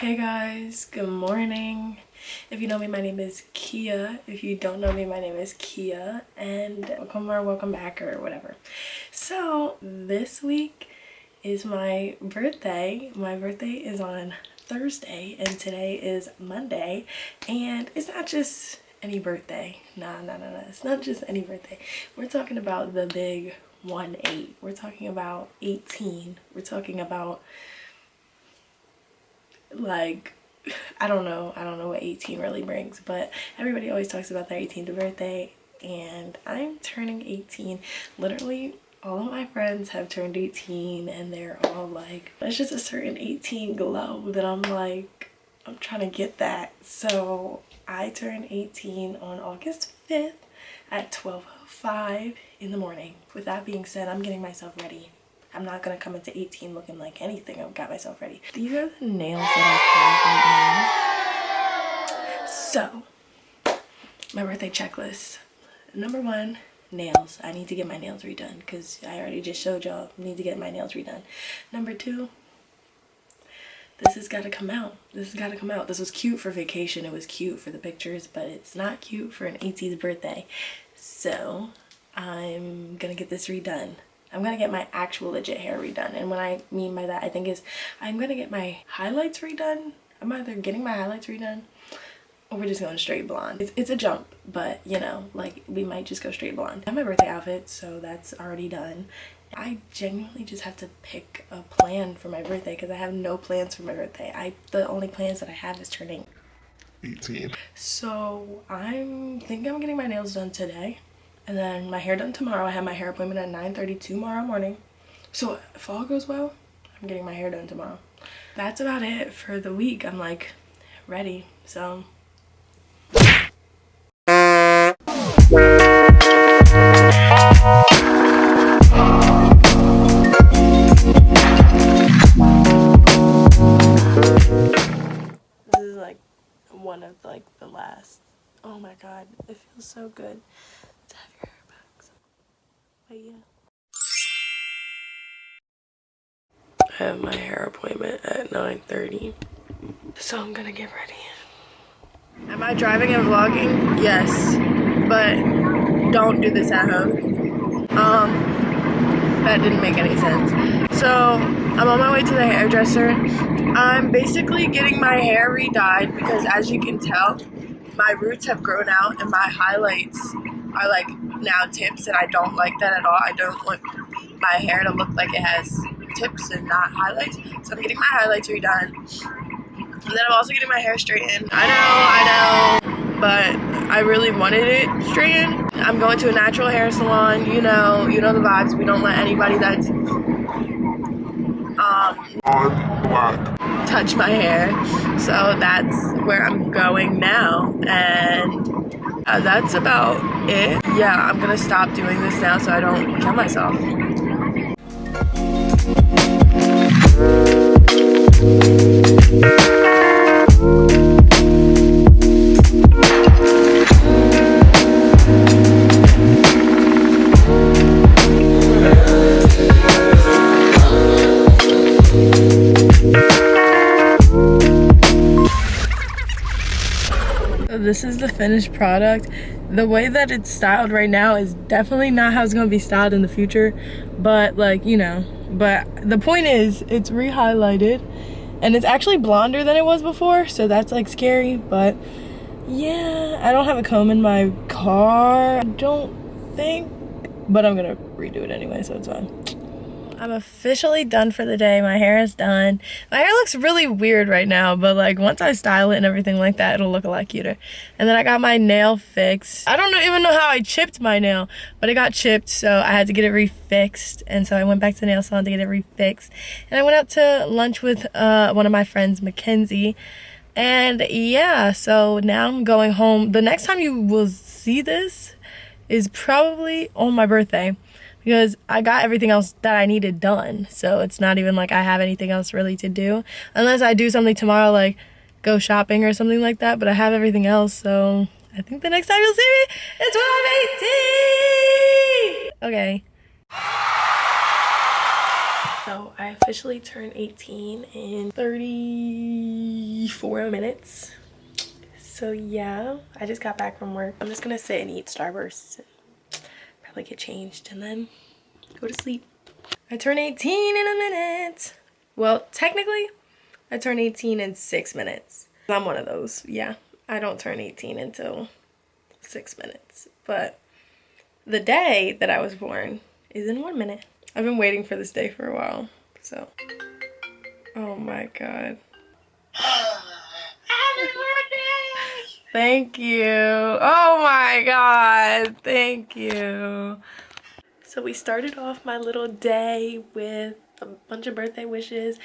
Hey guys, good morning. If you know me, my name is Kia. If you don't know me, my name is Kia, and welcome or welcome back or whatever. So this week is my birthday. My birthday is on Thursday and today is Monday, and it's not just any birthday. Nah, it's not just any birthday. We're talking about the big 1-8. We're talking about 18. We're talking about, like, I don't know what 18 really brings, but everybody always talks about their 18th birthday, and I'm turning 18. Literally all of my friends have turned 18 and they're all like, there's just a certain 18 glow that I'm like, I'm trying to get that. So I turned 18 on August 5th at 12:05 in the morning. With that being said, I'm getting myself ready. I'm not gonna come into 18 looking like anything. I've got myself ready. These are the nails that I have right now. So, my birthday checklist. Number 1, nails. I need to get my nails redone because I already just showed y'all I need to get my nails redone. Number 2, this has got to come out. This has got to come out. This was cute for vacation. It was cute for the pictures, but it's not cute for an 18th birthday. So, I'm gonna get this redone. I'm gonna get my actual legit hair redone, and what I mean by that, I think, is I'm gonna get my highlights redone. I'm either getting my highlights redone or we're just going straight blonde. It's a jump, but you know, like, we might just go straight blonde. I have my birthday outfit, so that's already done. I genuinely just have to pick a plan for my birthday because I have no plans for my birthday. The only plans that I have is turning 18. So I'm thinking I'm getting my nails done today. And then my hair done tomorrow. I have my hair appointment at 9:30 tomorrow morning. So if all goes well, I'm getting my hair done tomorrow. That's about it for the week. I'm like ready. So this is like one of like the last. Oh my god, it feels so good to have your hair back. So, but yeah. I have my hair appointment at 9:30. So I'm gonna get ready. Am I driving and vlogging? Yes. But don't do this at home. That didn't make any sense. So I'm on my way to the hairdresser. I'm basically getting my hair re-dyed because, as you can tell, my roots have grown out and my highlights are like now tips, and I don't like that at all. I don't want my hair to look like it has tips and not highlights. So I'm getting my highlights redone. And then I'm also getting my hair straightened. I know, but I really wanted it straightened. I'm going to a natural hair salon. You know the vibes. We don't let anybody that's touch my hair. So that's where I'm going now, and that's about it. Yeah, I'm gonna stop doing this now so I don't kill myself. This is the finished product. The way that it's styled right now is definitely not how it's gonna be styled in the future, but like, you know, but the point is it's re-highlighted and it's actually blonder than it was before, so that's like scary. But yeah, I don't have a comb in my car, I don't think, but I'm gonna redo it anyway, so it's fine. I'm officially done for the day. My hair is done. My hair looks really weird right now, but like once I style it and everything like that, it'll look a lot cuter. And then I got my nail fixed. I don't even know how I chipped my nail, but it got chipped, so I had to get it refixed. And so I went back to the nail salon to get it refixed. And I went out to lunch with one of my friends, Mackenzie. And yeah, so now I'm going home. The next time you will see this is probably on my birthday, because I got everything else that I needed done. So it's not even like I have anything else really to do. Unless I do something tomorrow, like go shopping or something like that. But I have everything else, so I think the next time you'll see me is when I'm 18! Okay. So I officially turned 18 in 34 minutes. So yeah, I just got back from work. I'm just gonna sit and eat Starbursts and probably get changed and then go to sleep. I turn 18 in a minute. Well, technically, I turn 18 in 6 minutes. I'm one of those, yeah. I don't turn 18 until 6 minutes. But the day that I was born is in 1 minute. I've been waiting for this day for a while, so. Oh my God. Happy birthday! Thank you. Oh my God, thank you. So we started off my little day with a bunch of birthday wishes,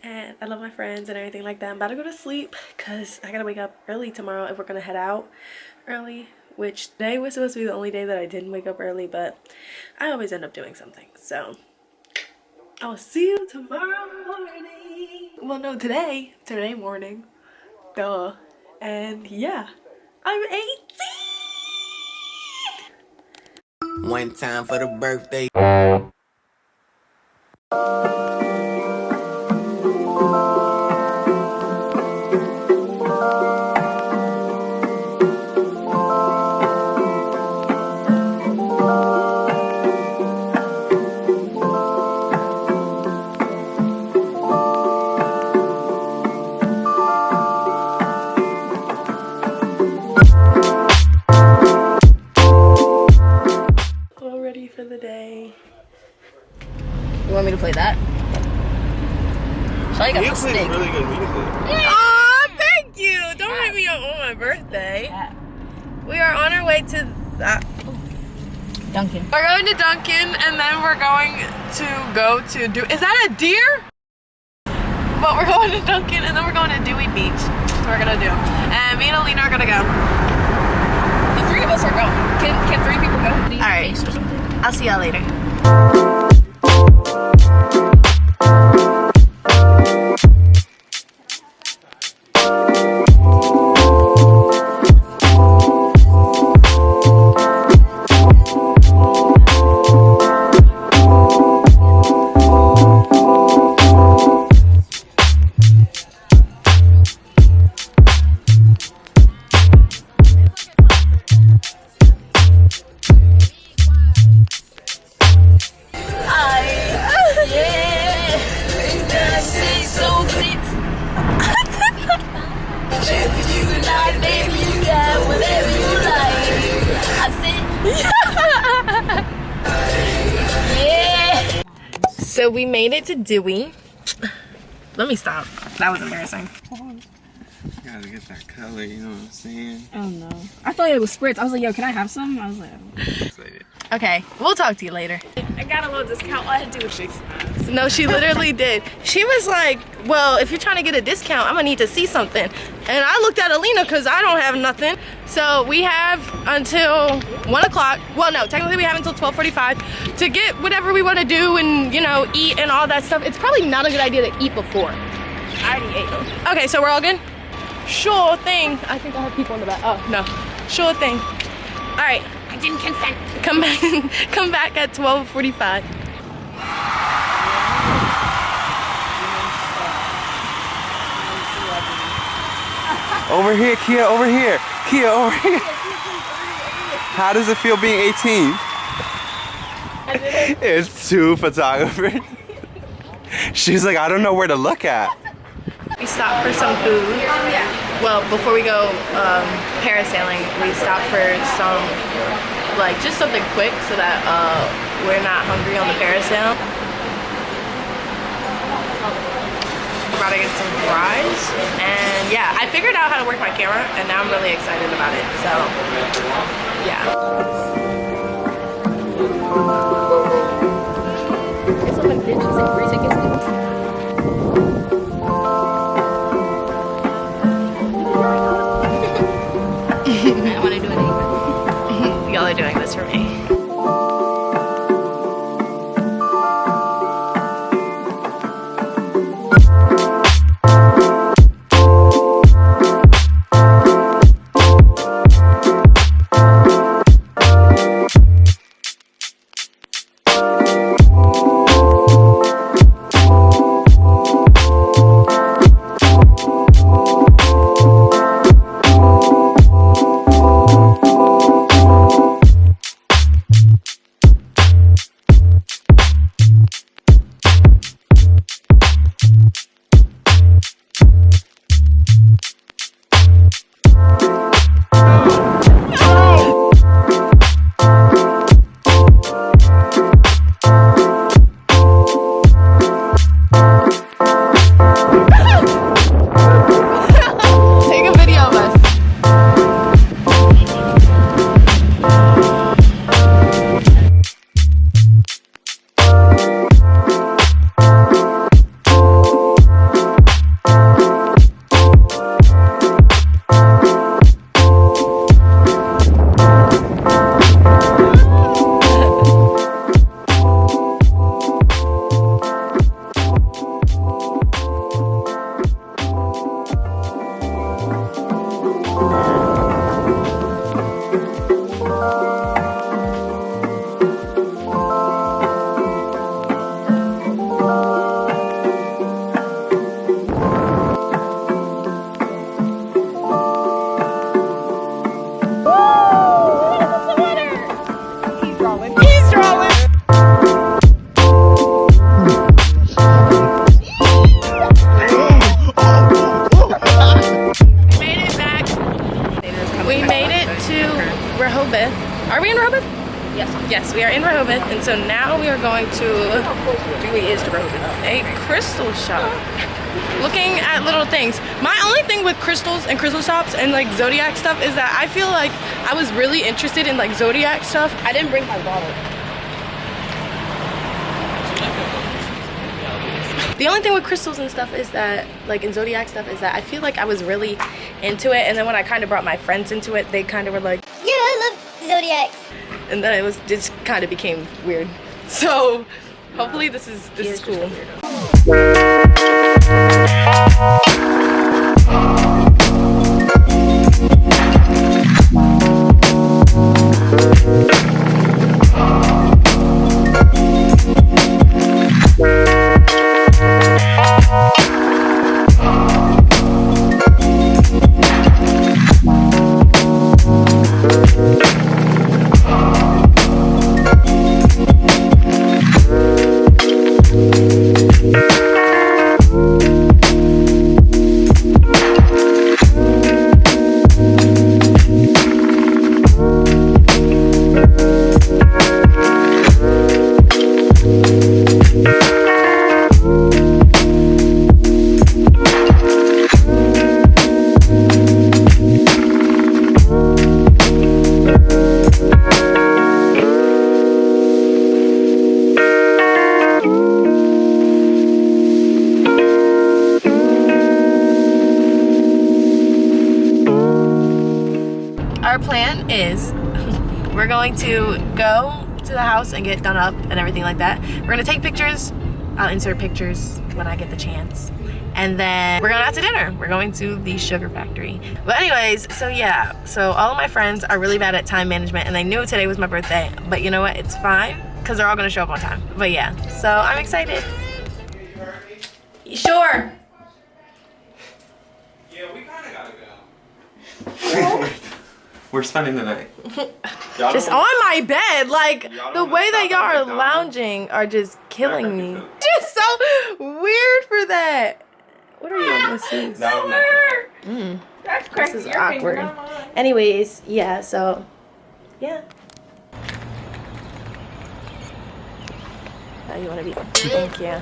and I love my friends and everything like that. I'm about to go to sleep because I gotta wake up early tomorrow if we're gonna head out early, which today was supposed to be the only day that I didn't wake up early, but I always end up doing something. So I'll see you tomorrow morning. Well, no, today morning. Duh. And yeah, I'm 18. One time for the birthday. All ready for the day. You want me to play that? So I got the Plays stick. really good music. Aw, thank you. Don't make me up on my birthday. We are on our way to Duncan. We're going to Duncan, and then we're going to is that a deer? But we're going to Duncan, and then we're going to Dewey Beach. That's what we're gonna do. And me and Alina are gonna go. The three of us are going. Can three people go? All right. I'll see y'all later. So we made it to Dewey. Let me stop. That was embarrassing. You gotta get that color, you know what I'm saying? Oh no. I thought it was spritz. I was like, yo, can I have some? I was like, Excited. Okay, we'll talk to you later. I got a little discount. All I had to do was shake some ass. No, she literally did. She was like, well, if you're trying to get a discount, I'm gonna need to see something. And I looked at Alina because I don't have nothing. So we have until 1 o'clock. Well, no, technically we have until 12:45 to get whatever we want to do and, you know, eat and all that stuff. It's probably not a good idea to eat before. I already ate them. Okay, so we're all good? Sure thing. I think I have people in the back. Oh, no. Sure thing. All right. I didn't consent. Come back, come back at 12:45. Over here, Kia, over here. Kia, over here. How does it feel being 18? It's two photographers. She's like, I don't know where to look at. We stopped for some food. Well, before we go parasailing, we stopped for some, like, just something quick so that we're not hungry on the parasail. We're about to get some fries, and yeah, I figured out how to work my camera, and now I'm really excited about it. So, yeah. It's like bitches and free tickets. I want to do it anyway. Y'all are doing this for me. Julie is to Rosen. a crystal shop. Looking at little things. My only thing with crystals and crystal shops and like zodiac stuff is that I feel like I was really interested in like zodiac stuff. I didn't bring my wallet. The only thing with crystals and stuff is that, like in zodiac stuff, is that I feel like I was really into it, and then when I kind of brought my friends into it, they kind of were like, yeah, I love zodiacs. and then it was just kind of became weird. So hopefully this is cool. Our plan is we're going to go to the house and get done up and everything like that. We're gonna take pictures. I'll insert pictures when I get the chance. And then we're going out to dinner. We're going to the sugar factory. But anyways, so yeah. So all of my friends are really bad at time management and they knew today was my birthday. But you know what? It's fine because they're all gonna show up on time. But yeah, so I'm excited. Sure. Yeah, we kind of gotta go. We're spending the night. Just on my bed, like the way that y'all are lounging are just killing me. Just so weird for that. What are you on this? This is awkward. Anyways, yeah, so yeah. How you wanna be? Thank you.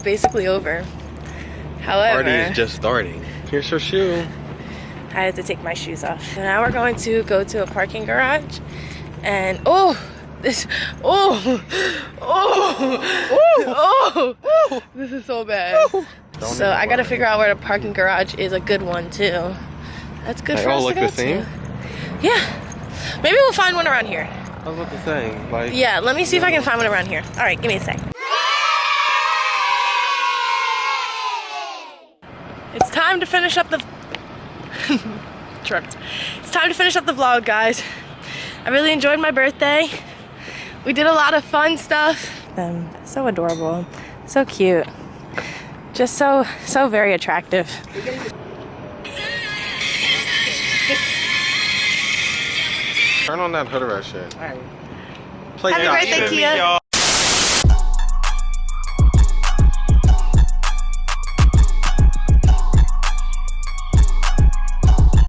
Basically over. However, Party is just starting. Here's your shoe. I had to take my shoes off. So now we're going to go to a parking garage and this is so bad. So I gotta figure out where the parking garage is a good one too. That's good for us to go to. Yeah. Maybe we'll find one around here. I was about to say, like. Yeah, let me see if I can find one around here. All right, give me a sec. It's time to finish up the trucked. It's time to finish up the vlog, guys. I really enjoyed my birthday. We did a lot of fun stuff. This So adorable. So cute. Just so very attractive. Turn on that hood rat shit. All right. Play Happy that birthday, shit. Kia.